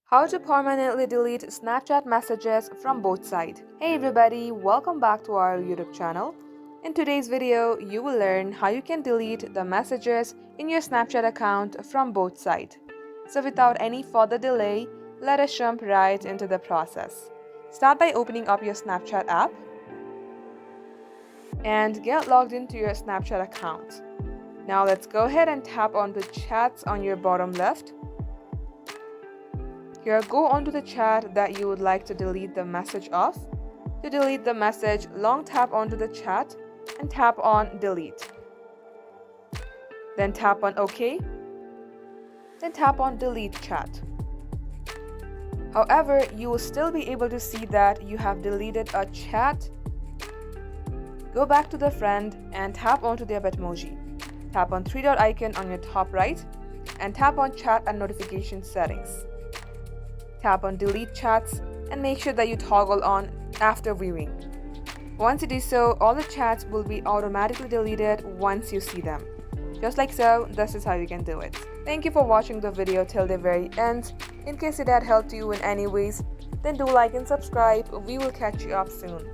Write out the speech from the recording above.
How to permanently delete Snapchat messages from both sides. Hey everybody, welcome back to our YouTube channel. In today's video, you will learn how you can delete the messages in your Snapchat account from both sides. So without any further delay, let us jump right into the process. Start by opening up your Snapchat app and get logged into your Snapchat account. Now let's go ahead and tap on the chats on your bottom left. Here, go onto the chat that you would like to delete the message of. To delete the message, long tap onto the chat and tap on delete. Then tap on OK. Then tap on delete chat. However, you will still be able to see that you have deleted a chat. Go back to the friend and tap onto their Bitmoji. Tap on three-dot icon on your top right and tap on chat and notification settings. Tap on delete chats and make sure that you toggle on after viewing. Once you do so, all the chats will be automatically deleted once you see them. Just like so, this is how you can do it. Thank you for watching the video till the very end. In case it had helped you in any ways, then do like and subscribe. We will catch you up soon.